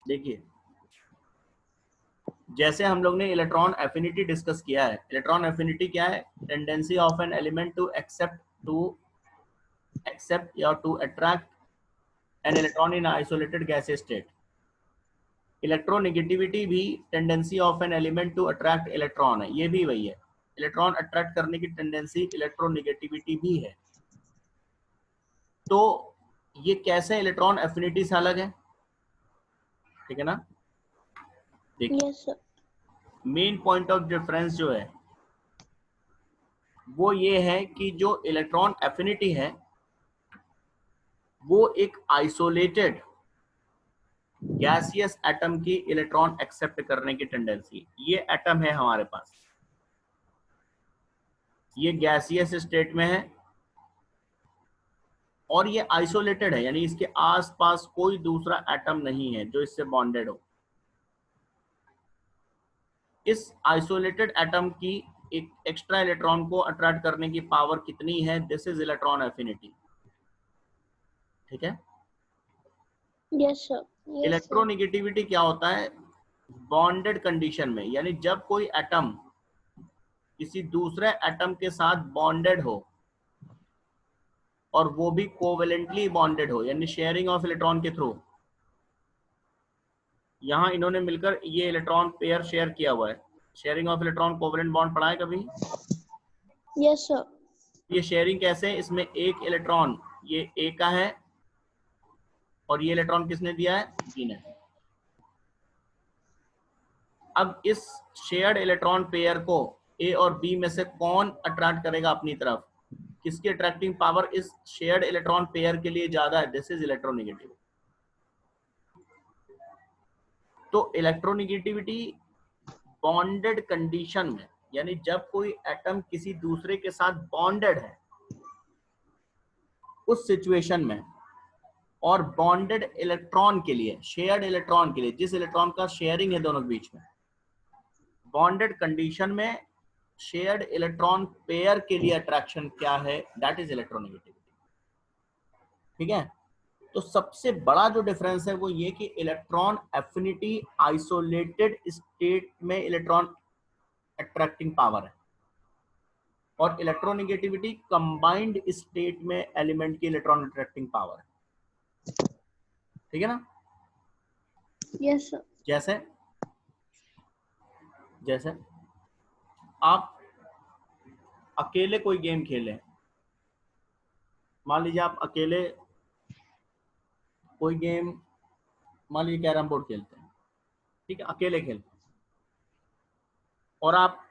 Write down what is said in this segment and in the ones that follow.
देखिए, जैसे हम लोग ने इलेक्ट्रॉन एफिनिटी डिस्कस किया है, इलेक्ट्रॉन एफिनिटी क्या है? Tendency of an element to accept या to attract an electron in isolated gaseous state. Electronegativity भी tendency of an element to attract electron है, ये भी वही है। इलेक्ट्रॉन अट्रैक्ट करने की टेंडेंसी इलेक्ट्रोनेगेटिविटी भी है। तो ये कैसे इलेक्ट्रॉन एफिनिटी से अलग है? ठीक है ना? देखिए, yes sir. Main point of difference जो है वो ये है कि जो इलेक्ट्रॉन एफिनिटी है वो एक आइसोलेटेड गैसियस एटम की इलेक्ट्रॉन एक्सेप्ट करने की टेंडेंसी। ये एटम है हमारे पास, ये गैसियस स्टेट में है और ये आइसोलेटेड है, यानी इसके आसपास कोई दूसरा एटम नहीं है जो इससे बॉन्डेड हो। इस आइसोलेटेड एटम की एक एक्स्ट्रा इलेक्ट्रॉन को अट्रैक्ट करने की पावर कितनी है? This is electron affinity. ठीक है? Yes sir. Yes sir. Electronegativity क्या होता है? बॉन्डेड कंडीशन में, यानी जब कोई एटम किसी दूसरे एटम के साथ बॉन्डेड हो और वो भी कोवेलेंटली बॉन्डेड हो, यानी शेयरिंग ऑफ इलेक्ट्रॉन के थ्रू। यहां इन्होंने मिलकर ये इलेक्ट्रॉन पेयर शेयर किया हुआ है। Sharing of electron covalent bond पढ़ा है कभी? Yes sir. ये शेयरिंग कैसे है? इसमें एक इलेक्ट्रॉन ये ए का है और ये इलेक्ट्रॉन किसने दिया है? बी ने। अब इस शेयर्ड इलेक्ट्रॉन पेयर को ए और बी में से कौन अट्रैक्ट करेगा अपनी तरफ? किसकी अट्रैक्टिंग पावर इस शेयर्ड इलेक्ट्रॉन पेयर के लिए ज्यादा है? This is electronegative. तो इलेक्ट्रोनेगेटिविटी बॉन्डेड कंडीशन में, यानी जब कोई एटम किसी दूसरे के साथ बॉन्डेड है उस सिचुएशन में, और बॉन्डेड इलेक्ट्रॉन के लिए, शेयर्ड इलेक्ट्रॉन के लिए, जिस इलेक्ट्रॉन का शेयरिंग है दोनों के बीच में, बॉन्डेड कंडीशन में शेयर्ड इलेक्ट्रॉन पेयर के लिए अट्रैक्शन क्या है? That is electronegativity. ठीक है? तो सबसे बड़ा जो डिफरेंस है वो ये कि इलेक्ट्रॉन एफिनिटी आइसोलेटेड स्टेट में इलेक्ट्रॉन अट्रैक्टिंग पावर है और इलेक्ट्रोनेगेटिविटी कंबाइंड स्टेट में एलिमेंट की इलेक्ट्रॉन अट्रैक्टिंग पावर है। ठीक है ना? Yes sir. जैसे जैसे आप अकेले कोई गेम खेलें, मान लीजिए आप अकेले कोई गेम, मान लीजिए कैरम बोर्ड खेलते हैं, ठीक है, अकेले खेलते हैं, और आप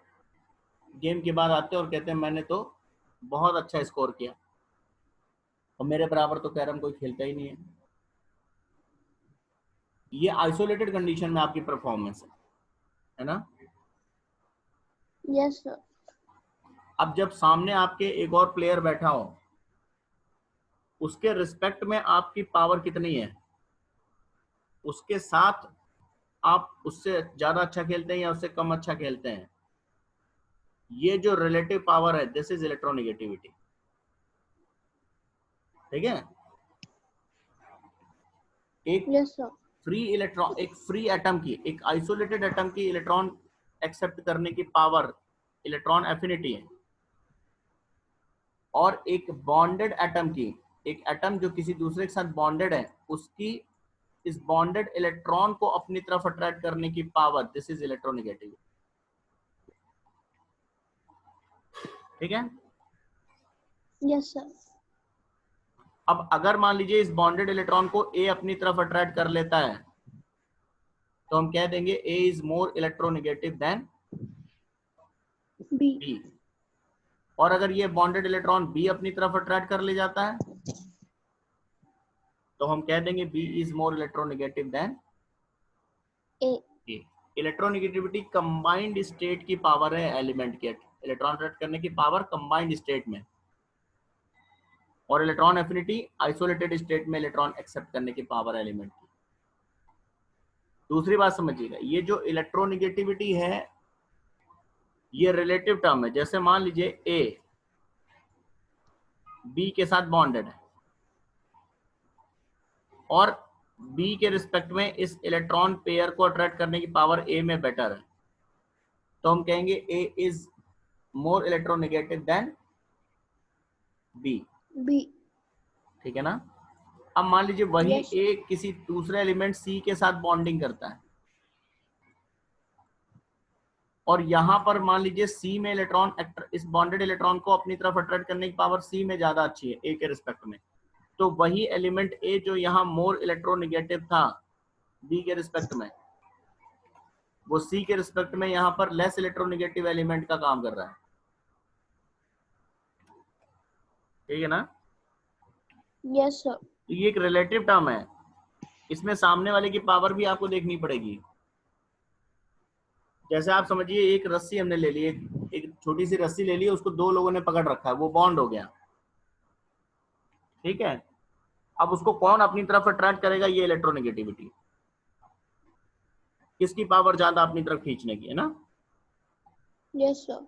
गेम के बाद आते हैं और कहते हैं मैंने तो बहुत अच्छा स्कोर किया और मेरे बराबर तो कैरम कोई खेलता ही नहीं है। ये आइसोलेटेड कंडीशन में आपकी परफॉर्मेंस है ना? Yes sir. अब जब सामने आपके एक और प्लेयर बैठा हो, उसके रिस्पेक्ट में आपकी पावर कितनी है? उसके साथ आप उससे ज्यादा अच्छा खेलते हैं या उससे कम अच्छा खेलते हैं? ये जो रिलेटिव पावर है, दिस इज इलेक्ट्रोनेगेटिविटी। ठीक है? एक यस सर। फ्री इलेक्ट्रॉन, एक फ्री एटम की, एक आइसोलेटेड एटम की इलेक्ट्रॉन एक्सेप्ट करने की पावर इलेक्ट्रॉन एफिनिटी है, और एक बॉन्डेड एटम की, एक एटम जो किसी दूसरे के साथ बॉन्डेड है, उसकी इस बॉन्डेड इलेक्ट्रॉन को अपनी तरफ अट्रैक्ट करने की पावर, दिस इज इलेक्ट्रोनेगेटिव। ठीक है? Yes sir. अब अगर मान लीजिए इस बॉन्डेड इलेक्ट्रॉन को ए अपनी तरफ अट्रैक्ट कर लेता है तो हम कह देंगे A is more electronegative than B. B. और अगर ये बॉन्डेड इलेक्ट्रॉन बी अपनी तरफ अट्रैक्ट कर ले जाता है तो हम कह देंगे B is more electronegative than A. A. Electronegativity combined state की पावर है एलिमेंट के, इलेक्ट्रॉन अट्रैक्ट करने की पावर कंबाइंड स्टेट में, और इलेक्ट्रॉन एफिनिटी आइसोलेटेड स्टेट में इलेक्ट्रॉन एक्सेप्ट करने की पावर एलिमेंट की। दूसरी बात समझिएगा, ये जो इलेक्ट्रोनेगेटिविटी है ये रिलेटिव टर्म है। जैसे मान लीजिए ए बी के साथ बॉन्डेड है और बी के रिस्पेक्ट में इस इलेक्ट्रॉन पेयर को अट्रैक्ट करने की पावर ए में बेटर है, तो हम कहेंगे A is more electronegative than B. B. ठीक है ना। अब मान लीजिए वही Yes. ए किसी दूसरे एलिमेंट सी के साथ बॉन्डिंग करता है, और यहां पर मान लीजिए सी में इलेक्ट्रॉन इस बॉन्डेड इलेक्ट्रॉन को अपनी तरफ अट्रैक्ट करने की पावर सी में ज्यादा अच्छी है ए के रिस्पेक्ट में, तो वही एलिमेंट ए जो यहाँ मोर इलेक्ट्रोनेगेटिव था बी के रिस्पेक्ट में, वो सी के रिस्पेक्ट में यहाँ पर लेस इलेक्ट्रोनेगेटिव एलिमेंट का काम कर रहा है। ठीक है ना। Yes, sir. तो ये एक रिलेटिव टर्म है, इसमें सामने वाले की पावर भी आपको देखनी पड़ेगी। जैसे आप समझिए एक रस्सी हमने ले ली, एक छोटी सी रस्सी ले ली, उसको दो लोगों ने पकड़ रखा है, वो बॉन्ड हो गया। ठीक है, अब उसको कौन अपनी तरफ अट्रैक्ट करेगा, ये इलेक्ट्रोनेगेटिविटी, किसकी पावर ज्यादा अपनी तरफ खींचने की, है ना। Yes, sir.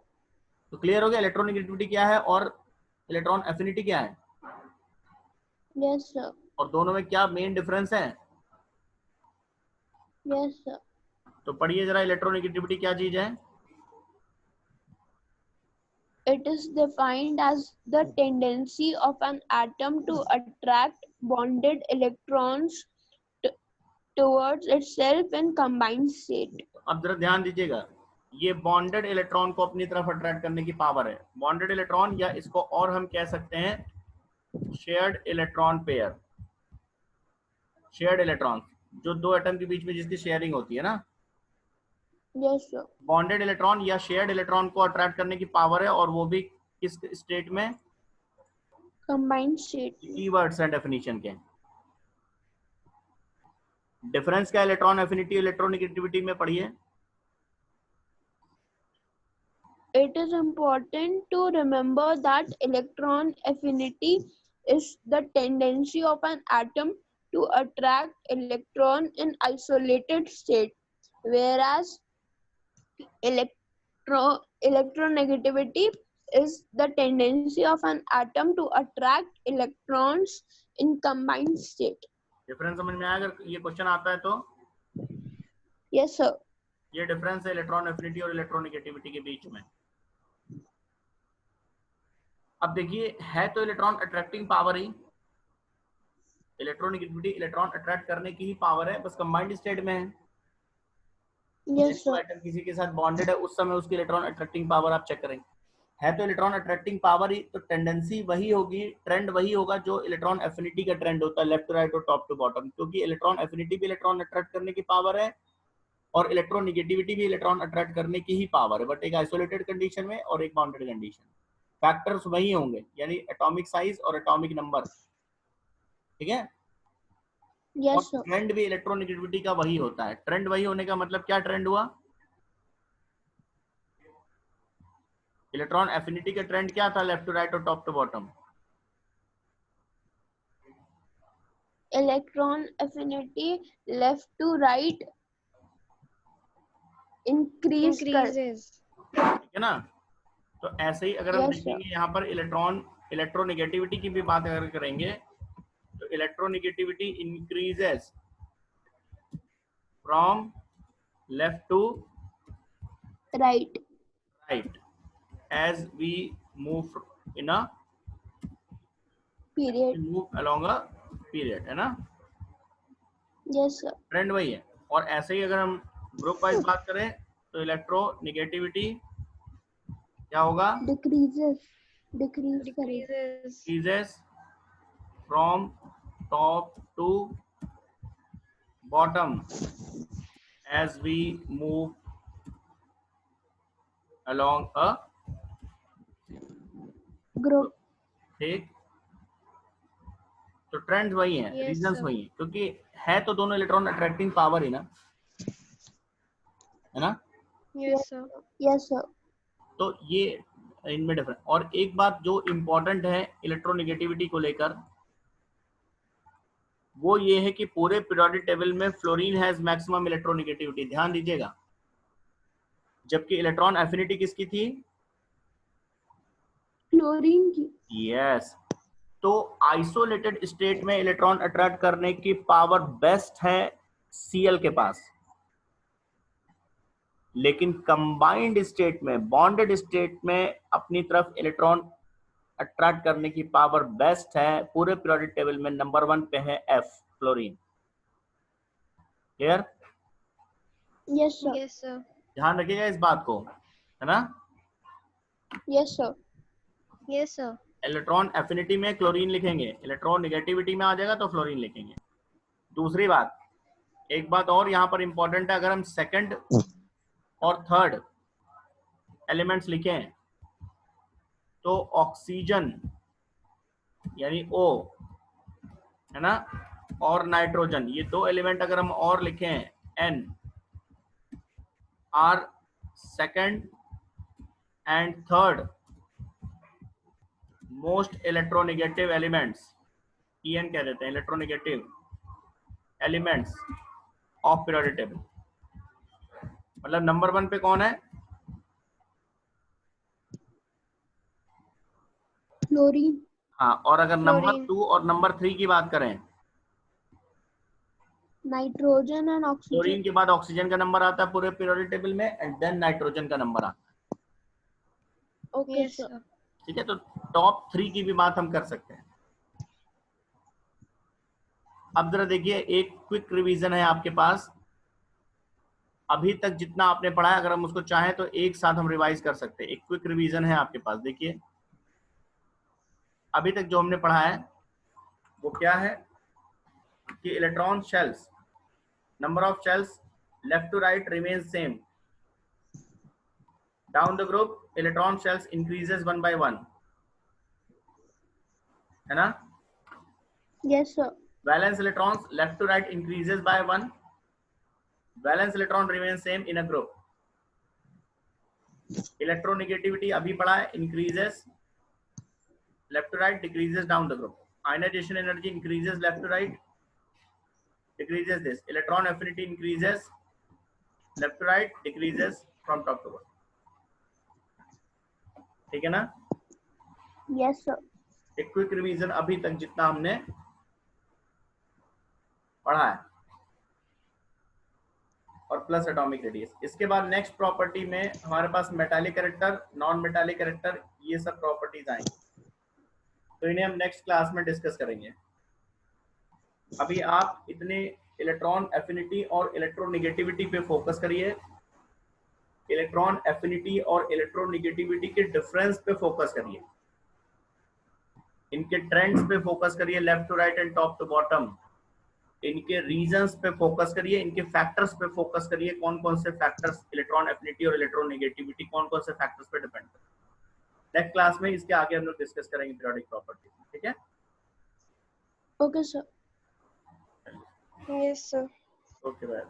तो क्लियर हो गया इलेक्ट्रोनेगेटिविटी क्या है और इलेक्ट्रॉन एफिनिटी क्या है, Yes, sir. और दोनों में क्या मेन डिफरेंस है। Yes, sir. तो पढ़िए जरा इलेक्ट्रोनेगेटिविटी क्या चीज है। It is defined as the tendency of an atom to attract bonded electrons towards itself in combined state. अब जरा ध्यान दीजिएगा, ये बॉन्डेड इलेक्ट्रॉन को अपनी तरफ अट्रैक्ट करने की पावर है, बॉन्डेड इलेक्ट्रॉन, या इसको और हम कह सकते हैं shared electron pair. Shared electron जो दो एटम के बीच में जिसकी शेयरिंग होती है ना, Yes, sir. बॉन्डेड इलेक्ट्रॉन या शेयर्ड इलेक्ट्रॉन को अट्रैक्ट करने की पावर है, और वो भी किस स्टेट में, Combined state. कीवर्ड्स हैं डेफिनेशन के। डिफरेंस क्या है इलेक्ट्रॉन एफिनिटी इलेक्ट्रोनेगेटिविटी में, पढ़िए। It is important to remember that electron affinity is the tendency of an atom to attract electron in isolated state, whereas electronegativity is the tendency of an atom to attract electrons in combined state. Difference समझ में आया अगर ये question आता है तो। Yes, sir. ये difference है इलेक्ट्रॉन एफिनिटी और इलेक्ट्रोनेगेटिविटी के बीच में। अब देखिए है तो इलेक्ट्रॉन अट्रैक्टिंग पावर ही, इलेक्ट्रोनेगेटिविटी इलेक्ट्रॉन अट्रैक्ट करने की ही पावर है, बस कंबाइंड स्टेट में है। Yes, sir. एटम किसी के साथ बॉन्डेड है उस समय उसकी इलेक्ट्रॉन अट्रैक्टिंग पावर आप चेक करेंगे, है तो इलेक्ट्रॉन अट्रैक्टिंग पावर ही, तो टेंडेंसी वही होगी, ट्रेंड वही होगा जो इलेक्ट्रॉन एफिनिटी का ट्रेंड होता है, लेफ्ट टू राइट और टॉप टू बॉटम, क्योंकि इलेक्ट्रॉन एफिनिटी भी इलेक्ट्रॉन अट्रैक्ट करने की पावर है और इलेक्ट्रोनेगेटिविटी भी इलेक्ट्रॉन अट्रैक्ट करने की ही पावर है, बट एक आइसोलेटेड कंडीशन में और एक बाउंडेड कंडीशन। फैक्टर्स वही होंगे, यानी एटॉमिक साइज और एटॉमिक नंबर। ठीक है। Yes, और sir. ट्रेंड भी इलेक्ट्रोनेगेटिविटी का वही होता है। ट्रेंड वही होने का मतलब क्या ट्रेंड हुआ, इलेक्ट्रॉन एफिनिटी का ट्रेंड क्या था, लेफ्ट टू राइट और top to bottom. Electron affinity left to right increases. ठीक है ना। तो ऐसे ही अगर हम Yes, sir. देखेंगे यहाँ पर इलेक्ट्रोनेगेटिविटी की भी बात अगर करेंगे तो electronegativity increases from left to Right. Right as we move in a Period. Move along a period, है ना। Yes, sir. ट्रेंड वही है। और ऐसे ही अगर हम ग्रुप वाइज बात करें तो इलेक्ट्रोनेगेटिविटी क्या होगा, Decreases. Decrease करेगा. increases from top to bottom as we move along a Group. ठीक। तो ट्रेंड वही है, Yes, रीजंस sir. वही है, क्योंकि है तो दोनों इलेक्ट्रॉन अट्रैक्टिंग पावर ही ना, है ना। Yes, sir. Yes, sir. तो ये इनमें डिफरेंस। और एक बात जो इम्पोर्टेंट है इलेक्ट्रोनेगेटिविटी को लेकर, वो ये है कि पूरे पीरियोडिक टेबल में फ्लोरीन हैज मैक्सिमम इलेक्ट्रोनेगेटिविटी, ध्यान दीजिएगा, जबकि इलेक्ट्रॉन एफिनिटी किसकी थी, Chlorine की. यस। तो आइसोलेटेड स्टेट में इलेक्ट्रॉन अट्रैक्ट करने की पावर बेस्ट है Cl के पास, लेकिन कंबाइंड स्टेट में, बॉन्डेड स्टेट में अपनी तरफ इलेक्ट्रॉन अट्रैक्ट करने की पावर बेस्ट है, पूरे पीरियोडिक टेबल में नंबर 1 पे है F, fluorine. Clear? Yes, sir. Yes, sir. ध्यान रखिएगा इस बात को, है ना? Yes, sir. Yes, sir. Electron affinity में क्लोरीन लिखेंगे, इलेक्ट्रॉन नेगेटिविटी में आ जाएगा तो फ्लोरीन लिखेंगे। दूसरी बात, एक बात और यहाँ पर इंपॉर्टेंट है, अगर हम सेकंड और थर्ड एलिमेंट्स लिखें तो ऑक्सीजन यानी O, है ना, और नाइट्रोजन, ये दो एलिमेंट अगर हम और लिखें N are second and third most electronegative elements, EN कह देते हैं, electronegative elements of periodic table. मतलब नंबर 1 पे कौन है? Fluorine. हाँ, और अगर नंबर Fluorine. 2 और नंबर 3 की बात करें, Nitrogen and oxygen. क्लोरीन के बाद ऑक्सीजन का नंबर आता है पूरे पीरियोडिक टेबल में, एंड देन नाइट्रोजन का नंबर आता है। Okay, Yes, sir. sir. ठीक है, तो टॉप 3 की भी बात हम कर सकते हैं। अब जरा देखिए, एक क्विक रिवीजन है आपके पास, अभी तक जितना आपने पढ़ा है, अगर हम उसको चाहें तो एक साथ हम रिवाइज कर सकते हैं। एक क्विक रिवीजन है आपके पास, देखिए अभी तक जो हमने पढ़ा है वो क्या है कि electron shells, number of shells left to right remains same, down the group electron shells increases 1 by 1, है ना? Yes, sir. Valence electrons left to right increases by 1. Valence electron remains same in a group. Electronegativity अभी पढ़ा है, increases left to right, decreases down the group. Ionization energy increases left to right, decreases this. Electron affinity increases left to right, decreases from top to bottom. ठीक है ना? Yes, sir. एक quick revision अभी तक जितना हमने पढ़ा है, और प्लस एटॉमिक रेडियस। इसके बाद नेक्स्ट प्रॉपर्टी में हमारे पास metallic character, non metallic character, ये सब प्रॉपर्टीज आएंगी, तो इन्हें हम नेक्स्ट क्लास में डिस्कस करेंगे। अभी आप इतने इलेक्ट्रॉन एफिनिटी और इलेक्ट्रोनेगेटिविटी पे फोकस करिए, इलेक्ट्रॉन एफिनिटी और इलेक्ट्रोनेगेटिविटी के डिफरेंस पे फोकस करिए, इनके ट्रेंड्स पे फोकस करिए, left to right and top to bottom, इनके रीजंस पे फोकस करिए, इनके फैक्टर्स पे फोकस करिए, कौन कौन से फैक्टर्स इलेक्ट्रॉन एफिनिटी और इलेक्ट्रोनेगेटिविटी कौन कौन से फैक्टर्स पे डिपेंड करते हैं। नेक्स्ट क्लास में इसके आगे हम लोग डिस्कस करेंगे पीरियोडिक प्रॉपर्टी, ठीक है? Okay, sir. Yes, sir. Okay bye.